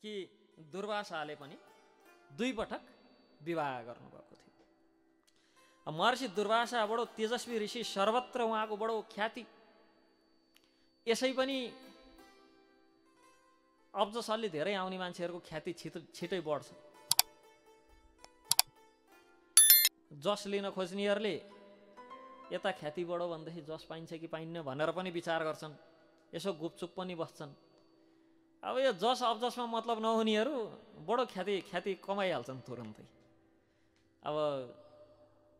कि दुर्वासाले पनि 2 पटक विवाह गर्नुभएको थियो। महर्षि दुर्वासा बडो तेजस्वी ऋषि, सर्वत्र उहाँको बडो ख्याति। यसै पनि अब्जसलले धेरै आउने मान्छेहरूको ख्याति छिटै बढ्छ। जस लिन खोज्नेहरूले यता ख्याति बढो भनेदेखि जस पाइन्छ कि पाइन्न भनेर पनि विचार गर्छन्, यसो गुपचुप पनि बस्छन्। अब यो जस अब्जसमा मतलब नहुनेहरू बडो ख्याति कमाइहाल्छन् तुरन्तै। अब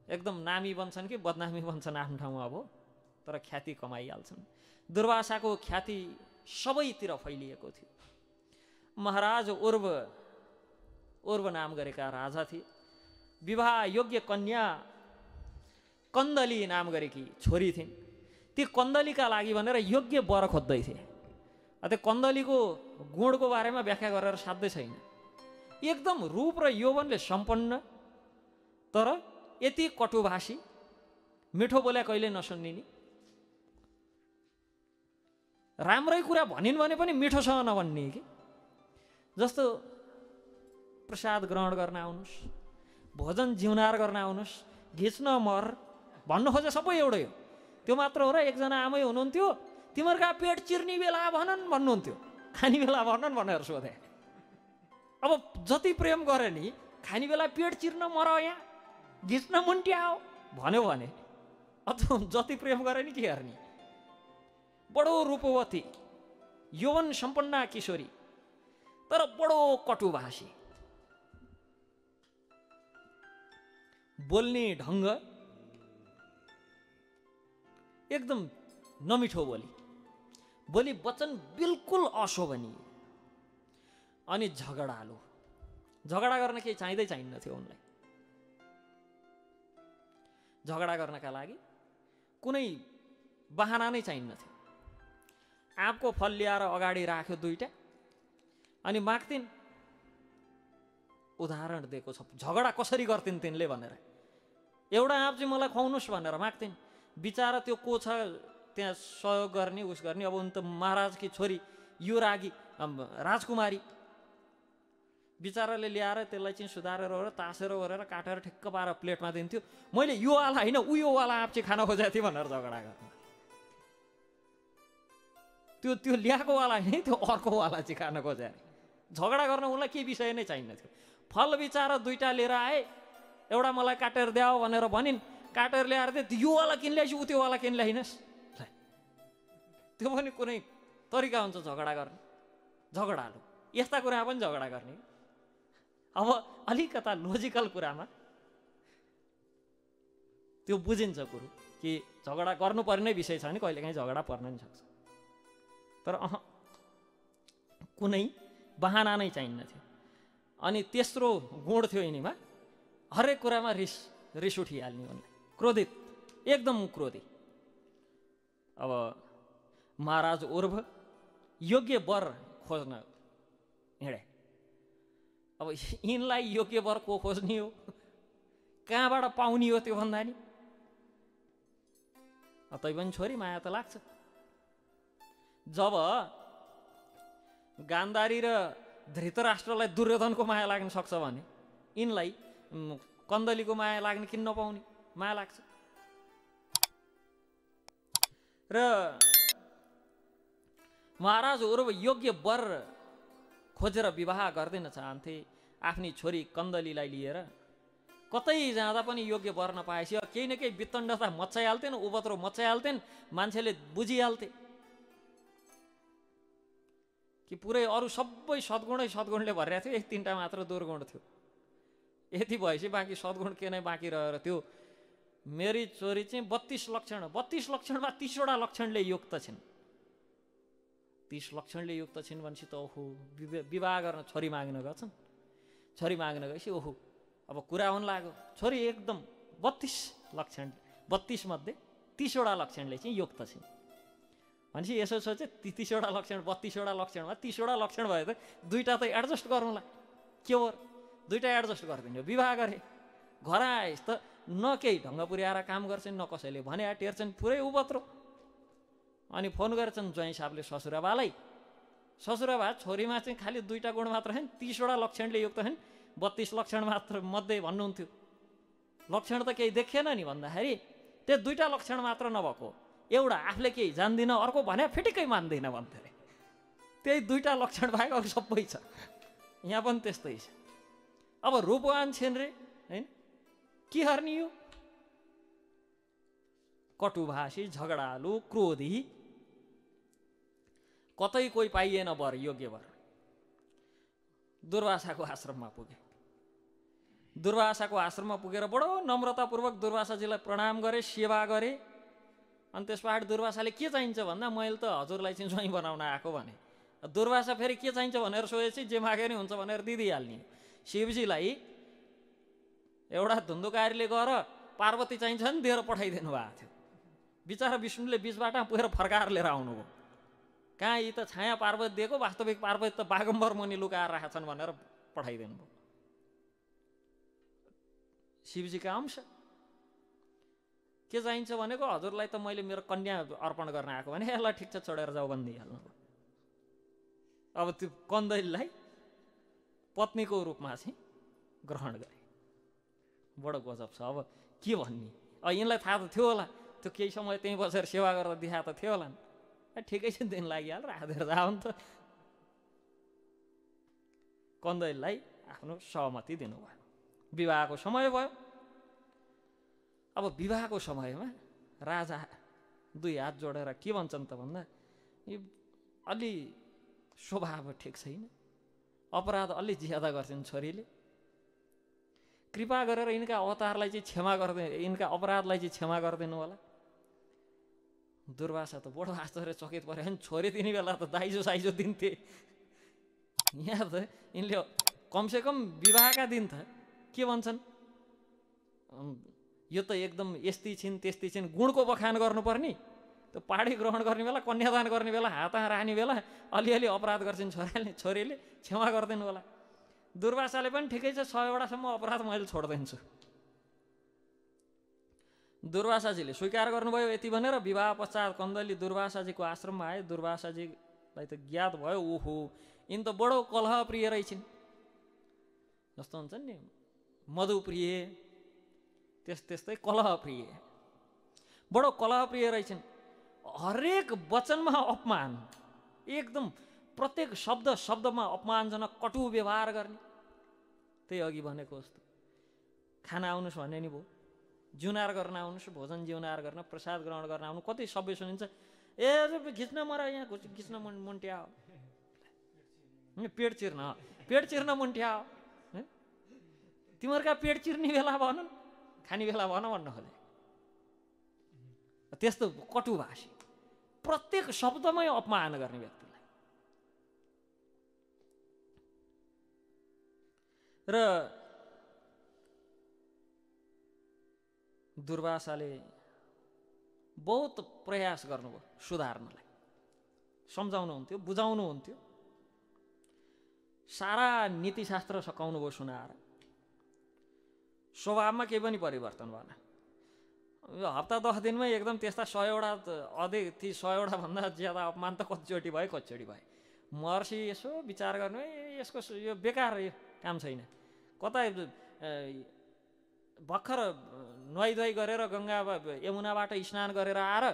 एकदम नामी बन्छन् कि बदनामी बन्छन् आफ्नो ठाउँमा, अब तर ख्याति कमाइहाल्छन्। दुर्वासाको ख्याति सबैतिर फैलिएको थियो। महाराज उर्व नाम गरेका राजा थिए। विवाह योग्य कन्या कन्दली नाम गरेकी छोरी थिइन्। ती कन्दलीका लागि भनेर योग्य वर खोज्दै थिए। त्यो कन्दलीको गुणको बारेमा व्याख्या गरेर साध्यै छैन। एकदम रूप र यौवनले सम्पन्न, तर यति कटुभाषी, मिठो बोल्या कहिले नसुन्निने, राम्रै कुरा भनिन् भने पनि मिठोसँग नभन्ने कि। जस्तो प्रसाद ग्रहण गर्न आउनुहोस्, भोजन जिउनार गर्न आउनुहोस्, घिच्न मर भन्नु खोजे सबै एउटै हो। त्यो मात्र हो र एकजना आमै हुनुहुन्थ्यो, तिमीहरूका पेट चिर्ने बेला भनन् भन्नुहुन्थ्यो, खाने बेला भनन् भनेर सोधे। अब जति प्रेम गरे नि, खाने बेला पेट चिर्न मर यहाँ घिच्न मुन्ट्याओ भन्यो भने अथवा जति प्रेम गरे नि के गर्ने। बडो रूपवती यौवन सम्पन्न किशोरी, तर बडो कटुभाषी, बोल्ने ढङ्ग एकदम नमिठो बोली वचन बिल्कुल अशोभनीय, अनि झगडालु। झगडा गर्न केही चाहिन्न थियो उनलाई। झगडा गर्नका लागि कुनै बहाना नै चाहिन्न थियो। आँपको फल ल्याएर अगाडि राख्यो 2टा, अनि माग्थिन्। उदाहरण दिएको छ झगडा कसरी गर्थिन् तिनले भनेर। एउटा आँप चाहिँ मलाई खुवाउनुहोस् भनेर माग्थिन्। बिचारा त्यो को छ त्यहाँ सहयोग गर्ने उस गर्ने। अब उनी त महाराजकी छोरी युवरागी राजकुमारी, बिचाराले ल्याएर त्यसलाई चाहिँ सुधारेर तासेर ओरेर काटेर ठिक्क पारेर प्लेटमा दिन्थ्यो। मैले यो वाला होइन उयोवाला आँप चाहिँ खान खोजेको थिएँ भनेर झगडा गर्नु। त्यो ल्याएको वाला होइन, त्यो अर्कोवाला चाहिँ खान खोजे। झगडा गर्न उनलाई केही विषय नै चाहिन्न थियो। फल बिचारा 2टा लिएर आए, एउटा मलाई काटेर द्याओ भनेर भनिन्। काटेर ल्याएर दिए, यो वाला किन ल्याइस् उ त्यो वाला किन ल्याइनस्। त्यो पनि कुनै तरिका हुन्छ झगडा गर्ने। झगडालु यस्ता कुरामा पनि झगडा गर्ने। अब अलिकता लोजिकल कुरामा त्यो बुझिन्छ कुरो कि झगडा गर्नुपर्ने विषय छ भने कहिलेकाहीँ झगडा पर्न नि सक्छ, तर कुनै बहाना नै चाहिन्न थियो। अनि तेस्रो गुण थियो यिनीमा, हरेक कुरामा रिस उठिहाल्ने उनलाई, क्रोधित, एकदम क्रोधी। अब महाराज उर्व योग्य वर खोज्न हिँडे। अब यिनलाई योग्य वर को खोज्ने हो, कहाँबाट पाउने हो त्यो भन्दा नि तै पनि छोरी माया त लाग्छ। जब गान्धारी र धृतराष्ट्रलाई दुर्योधनको माया लाग्न सक्छ भने यिनलाई कन्दलीको माया लाग्ने किन नपाउने, माया लाग्छ। र महाराज उर्व योग्य वर खोजेर विवाह गर्दैन चाहन्थे। आफ्नी छोरी कन्दलीलाई लिएर कतै जाँदा पनि योग्य वर नपाएपछि केही न केही वितण्डता मच्चाइहाल्थेन, उपद्रो मच्चाइहाल्थेन। मान्छेले बुझिहाल्थे कि पुरै अरू सबै सद्गुणले भरिरहेको थियो, 1-3टा मात्र दुर्गुण थियो। यति भएपछि बाँकी सद्गुण के नै बाँकी रहेर त्यो मेरी छोरी चाहिँ 32 लक्षणमा 30वटा लक्षणले युक्त छिन्। 30 लक्षणले युक्त छिन् भनेपछि त ओहो विवाह गर्न छोरी माग्न गएछन्। छोरी माग्न गएपछि ओहो अब कुरा हुन लाग्यो। छोरी एकदम 32 लक्षण, 32 मध्ये 30वटा लक्षणले चाहिँ युक्त छिन् भनेपछि यसो सोचे 30वटा लक्षण 32वटा लक्षणमा 30वटा लक्षण भयो त 2टा त एडजस्ट गरौँला, के हो 2टा एडजस्ट गरिदिने। विवाह गरे, घर आएस् त न केही ढङ्ग पुर्याएर काम गर्छन्, न कसैले भने टेर्छन्, पुरै उपद्रो। अनि फोन गरेछन् ज्वाइँ साहबले ससुराबालाई, ससुरा भए छोरीमा चाहिँ खालि 2टा गुण मात्र हैन, 30वटा लक्षणले युक्त हैन, 32 लक्षण मात्र मध्ये भन्नुहुन्थ्यो। लक्षण त केही देखिएन नि भन्दाखेरि त्यो 2टा लक्षण मात्र नभएको, एउटा आफूले केही जान्दिनँ, अर्को भने फिटिकै मान्दैन भन्थे अरे। त्यही 2टा लक्षण बाहेक अरू सबै छ। यहाँ पनि त्यस्तै छ। अब रूपवान छिन् रे हैन, के गर्ने यो? कटुभाषी, झगडालु, क्रोधी, कतै कोही पाइएन वर, योग्य वर। दुर्वासाको आश्रममा पुगे। दुर्वासाको आश्रममा पुगेर बडो नम्रतापूर्वक दुर्वासाजीलाई प्रणाम गरे, सेवा गरे। अनि त्यसबाट दुर्वासाले के चाहिन्छ भन्दा मैले त हजुरलाई चाहिँ ज्वाइँ बनाउन आएको भने। दुर्वासा फेरि के चाहिन्छ भनेर सोधेपछि जे मागे नि हुन्छ भनेर दिइहाल्ने। शिवजीलाई एउटा धुन्धुकारीले गएर पार्वती चाहिन्छ नि दिएर पठाइदिनु भएको थियो। बिचरा विष्णुले बिचबाट पुगेर फर्काएर लिएर आउनुभयो। कहाँ यी त छाया पार्वती दिएको, वास्तविक पार्वती त बागम्बर मुनि लुकाएर राखेका छन् भनेर पठाइदिनु भयो। शिवजीका अंश के चाहिन्छ भनेको, हजुरलाई त मैले मेरो कन्या अर्पण गर्न आएको भने यसलाई ठिक छ छोडेर जाऊ भनिदिइहाल्नु। अब त्यो कन्दैललाई पत्नीको रूपमा चाहिँ ग्रहण गरे। बडो गजब छ। अब के भन्ने, अब यिनलाई थाहा त थियो होला, त्यो केही समय त्यहीँ बसेर सेवा गरेर दिखा त थियो होला नि। ठिकै छ दिन लागिहाल्यो, राखेर जाऊ नि त। कन्दैललाई आफ्नो सहमति दिनुभयो। विवाहको समय भयो। अब विवाहको समयमा राजा 2 हात जोडेर के भन्छन् त भन्दा, यो अलि स्वभाव ठिक छैन, अपराध अलि ज्यादा गर्छन् छोरीले, कृपा गरेर यिनका अवतारलाई चाहिँ क्षमा गरिदिनु, यिनका अपराधलाई चाहिँ क्षमा गरिदिनु होला। दुर्वासा त बडो आश्चर्यचकित पऱ्यो। होइन, छोरी तिनी बेला त दाइजो साइजो दिन्थे, यहाँ त यिनले कमसेकम विवाहका दिन त के भन्छन्, यो त एकदम यस्ती छिन् त्यस्ती छिन्, गुणको बखान गर्नुपर्ने। त्यो पाडी ग्रहण गर्ने बेला, कन्यादान गर्ने बेला, हात राख्ने बेला अलिअलि अपराध गर्छन् छोरीले क्षमा गरिदिनु होला। दुर्वासाले पनि ठिकै छ, 100वटासम्म अपराध मैले छोडिदिन्छु। दुर्वासाजीले स्वीकार गर्नुभयो। यति भनेर विवाह पश्चात कन्दली दुर्वासाजीको आश्रममा आए। दुर्वासाजीलाई त ज्ञात भयो, ओहो यिन त बडो कलह प्रिय रहेछन्। जस्तो हुन्छ नि मधुप्रिय, त्यस्तै कलह प्रिय, बडो कलह प्रिय रहेछन्। हरेक वचनमा अपमान, एकदम प्रत्येक शब्दमा अपमानजनक कटु व्यवहार गर्ने। त्यही अघि भनेको जस्तो, खाना आउनुहोस् भन्ने नि भयो, जुनार गर्न आउनुहोस्, भोजन जिउनार गर्न, प्रसाद ग्रहण गर्न आउनु, कति सबै सुनिन्छ। ए घिच्न मर, यहाँ घिच्न मुन्ट्या हो, पेट चिर्न मुन्ट्या हो। तिमीहरूका पेट चिर्ने बेला भनौँ, खाने बेला भन भन्न खोजे। त्यस्तो कटुभाषी, प्रत्येक शब्दमै अपमान गर्ने व्यक्तिलाई। र दुर्वासाले बहुत प्रयास गर्नुभयो सुधार्नलाई, सम्झाउनुहुन्थ्यो, बुझाउनुहुन्थ्यो, सारा नीतिशास्त्र सकाउनु भयो सुनाएर। स्वभावमा केही पनि परिवर्तन भएन। हप्ता 10 दिनमै एकदम त्यस्ता 100वटा अधिक, ती 100वटा भन्दा ज्यादा अपमान त कतिचोटि भयो। महर्षि यसो विचार गर्नु, यसको यो बेकार, यो काम छैन। कता भर्खर नुहाई गरेर गङ्गा यमुनाबाट स्नान गरेर आएर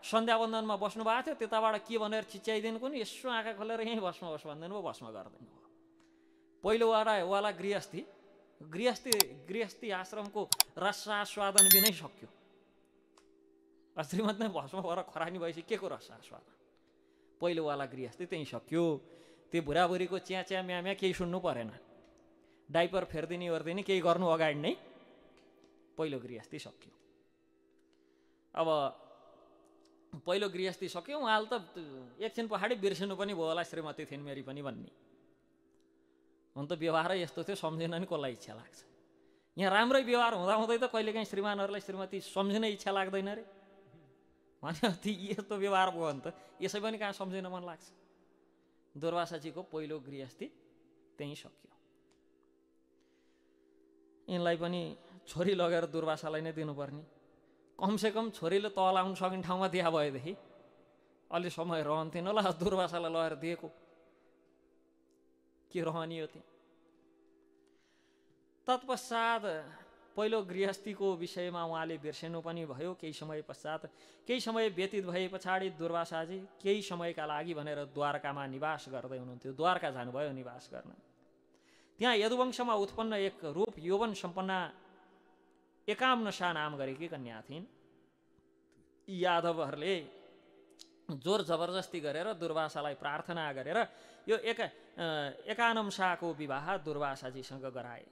सन्ध्यावन्दनमा बस्नु भएको थियो, त्यताबाट के भनेर चिच्याइदिनु कुन, यसो आँखा खोलेर यहीँ बस्नु होस् भनिदिनु भयो, भस्म गरिदिनु भयो। पहिलोवाला गृहस्थी आश्रमको रसास्वादन बिनै सक्यो। श्रीमती नै भस्म भएर खरानी भएपछि के को रसास्वादन? पहिलोवाला गृहस्थी त्यहीँ सक्यो। त्यो बुढाबुढीको च्या म्या केही सुन्नु परेन, डाइपर फेरिदिने ओर्दिने केही गर्नु अगाडि नै पहिलो गृहस्थी सक्यो। अब पहिलो गृहस्थी सक्यो, उहाँले त एकछिन पछाडि बिर्सिनु पनि भयो होला श्रीमती थिइन् मेरी पनि भन्ने। हुन त व्यवहारै यस्तो थियो, सम्झिन नि कसलाई इच्छा लाग्छ। यहाँ राम्रै व्यवहार हुँदाहुँदै त कहिलेकाहीँ श्रीमानहरूलाई श्रीमती सम्झिनै इच्छा लाग्दैन रे भने यस्तो व्यवहार भयो भने त यसै पनि कहाँ सम्झिन मन लाग्छ। दुर्वासाजीको पहिलो गृहस्थी त्यहीँ सक्यो। यिनलाई पनि छोरी लगेर दुर्वासालाई नै दिनुपर्ने, कमसेकम छोरीले तल आउनु सकिने ठाउँमा दिया भएदेखि अलि समय रहन्थेन होला। दुर्वासालाई लगेर दिएको, के रहने हो त्यहाँ। तत्पश्चात पहिलो गृहस्थीको विषयमा उहाँले बिर्सिनु पनि भयो। केही समय पश्चात, केही समय व्यतीत भए पछाडि दुर्वासाजी केही समयका लागि भनेर द्वारकामा निवास गर्दै हुनुहुन्थ्यो। द्वारका जानुभयो निवास गर्न। त्यहाँ यदुवंशमा उत्पन्न एक रूप यौवन सम्पन्ना एकाम्नसा नाम गरेकी कन्या थिइन्। यादवहरूले जोर जबरजस्ती गरेर दुर्वासालाई प्रार्थना गरेर यो एकानम्साको विवाह दुर्वासाजीसँग गराए।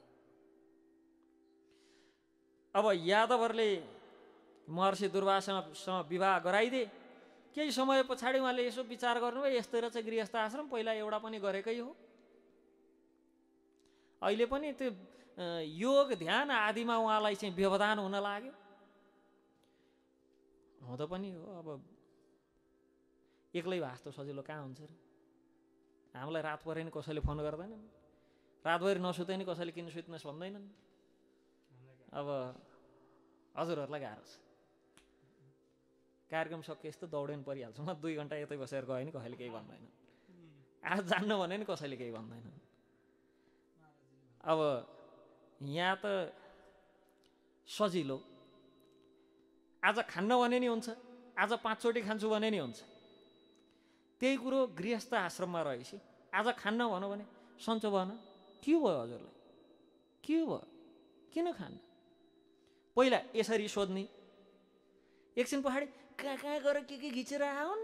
अब यादवहरूले महर्षि दुर्वासासँग विवाह गराइदिए। केही समय पछाडि उहाँले यसो विचार गर्नुभयो, यस्तो रहेछ गृहस्थ आश्रम, पहिला एउटा पनि गरेकै हो, अहिले पनि त्यो योग ध्यान आदिमा उहाँलाई चाहिँ व्यवधान हुन लाग्यो। हुँदो पनि हो, अब एक्लै भास्तो सजिलो कहाँ हुन्छ र। हामीलाई रात परे नि कसैले फोन गर्दैनन्, रातभरि नसुते नि कसैले किन सुत्नुहोस् भन्दैनन्। अब हजुरहरूलाई गाह्रो छ। कार्यक्रम सके यस्तो दौडिनु परिहाल्छ। म 2 घन्टा यतै बसेर गएँ नि कसैले केही भन्दैन। आज जान्न भने नि कसैले केही भन्दैन। अब यहाँ त सजिलो, आज खान्न भने नि हुन्छ, आज 5 चोटि खान्छु भने नि हुन्छ। त्यही कुरो गृहस्थ आश्रममा रहेपछि आज खान्न भनौँ भने सन्चो भन, के भयो हजुरलाई, के भयो, किन खान्न? पहिला यसरी सोध्ने, एकछिन पछाडि कहाँ कहाँ गएर के घिचेर आउन्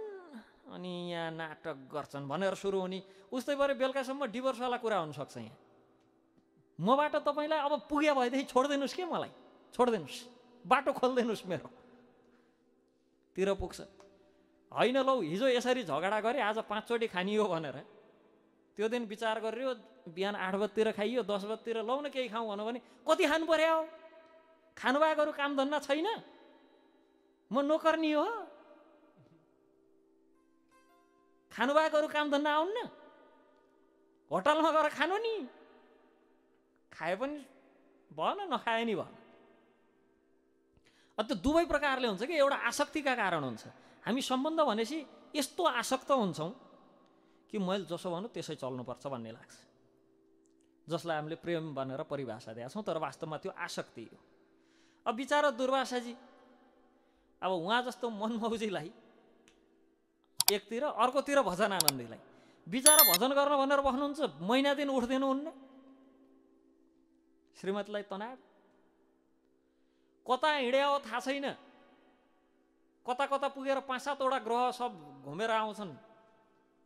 अनि यहाँ नाटक गर्छन् भनेर सुरु हुने। उस्तै भएर बेलुकासम्म डिभोर्सवाला कुरा हुनसक्छ। यहाँ मबाट तपाईँलाई अब पुग्या भएदेखि छोडिदिनुहोस् के, मलाई छोडिदिनुहोस्, बाटो खोलिदिनुहोस् मेरो तिर पुग्छ। होइन लौ हिजो यसरी झगडा गरे आज 5 चोटि खानियो भनेर त्यो दिन विचार गरियो, बिहान 8 बजीतिर खाइयो, 10 बजीतिर लौ न केही खाउँ भनौँ भने कति खानु पर्यो? खानुभएको अरू काम धन्दा छैन? म नोकर्नी हो? खानुभएको अरू काम धन्दा आउन्न? होटलमा गएर खानु नि, खाए पनि भएन, नखाए नि भएन। त्यो दुवै प्रकारले हुन्छ कि, एउटा आसक्तिका कारण हुन्छ। हामी सम्बन्ध भनेपछि यस्तो आसक्त हुन्छौँ कि मैले जसो भनौँ त्यसै चल्नुपर्छ भन्ने लाग्छ, जसलाई हामीले प्रेम भनेर परिभाषा दिएका छौँ, तर वास्तवमा त्यो आसक्ति हो। अब बिचारा दुर्वासाजी, अब उहाँ जस्तो मनमौजीलाई एकतिर, अर्कोतिर भजन आनन्दीलाई बिचारा भजन गर्न भनेर बस्नुहुन्छ, महिना दिन उठ्दिनुहुन्न। श्रीमतीलाई तनाव, कता हिँड्या हो थाहा छैन, कता कता पुगेर 5-7 वटा ग्रह सब घुमेर आउँछन्,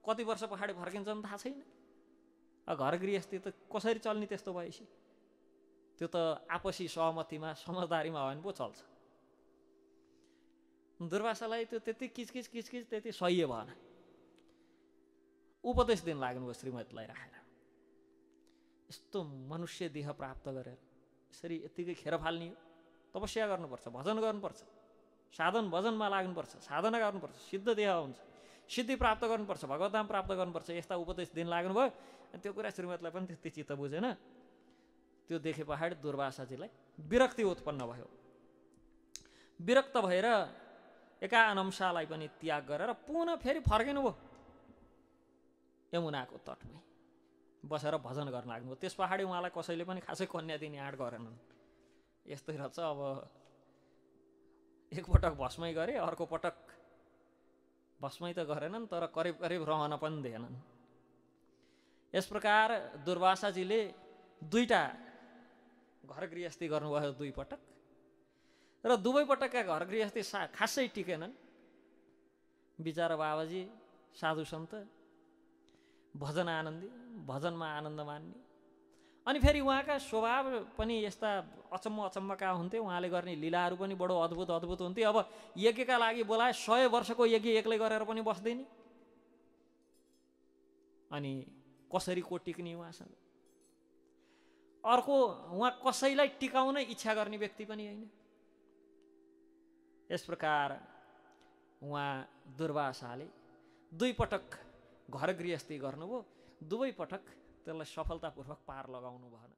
कति वर्ष पछाडि फर्किन्छन् थाहा छैन। घर गृहस्थी त कसरी चल्ने त्यस्तो भएपछि? त्यो त आपसी सहमतिमा समझदारीमा हो भने पो चल्छ। दुर्वासालाई त्यो त्यति किचकिच किचकिच त्यति सही भएन। उपदेश दिन लाग्नुभयो श्रीमतीलाई राखेर, यस्तो मनुष्य देह प्राप्त गरेर यसरी यत्तिकै खेर फाल्ने हो? तपस्या गर्नुपर्छ, भजन गर्नुपर्छ, साधन भजनमा लाग्नुपर्छ, साधना गर्नुपर्छ, सिद्ध देह हुन्छ, सिद्धि प्राप्त गर्नुपर्छ, भगवद्धाम प्राप्त गर्नुपर्छ, यस्ता उपदेश दिन लाग्नुभयो। त्यो कुरा श्रीमतीलाई पनि त्यति चित्त बुझेन। त्यो देखे पछाडि दुर्वासाजीलाई विरक्ति उत्पन्न भयो। विरक्त भएर एकानम्सालाई पनि त्याग गरेर पुनः फेरि फर्किनुभयो यमुनाको तटमै बसेर भजन गर्न लाग्नुभयो। त्यस पछाडि उहाँलाई कसैले पनि खासै कन्या दिने आँट गरेनन्। यस्तै रहेछ, अब एकपटक भस्मै गरे, अर्को पटक भस्मै त गरेनन्, तर करिब करिब रहन पनि दिएनन्। यस प्रकार दुर्वासाजीले 2टा घर गृहस्थी गर्नुभयो 2 पटक, र 2 पटकका घर गृहस्थी खासै टिकेनन्। बिचारा बाबाजी साधु सन्त, भजन आनन्दी, भजनमा आनन्द मान्ने। अनि फेरि उहाँका स्वभाव पनि यस्ता अचम्मका हुन्थे। उहाँले गर्ने लीलाहरू पनि बडो अद्भुत अद्भुत हुन्थे। अब यज्ञका लागि बोलाए 100 वर्षको यज्ञ एक्लै गरेर पनि बस्दैन। अनि कसरी को टिक्ने उहाँसँग? अर्को, उहाँ कसैलाई टिकाउन इच्छा गर्ने व्यक्ति पनि होइन। यस प्रकार उहाँ दुर्वासाले 2 पटक घर गृहस्थी गर्नुभयो, 2 पटक त्यसलाई सफलतापूर्वक पार लगाउनु भएन।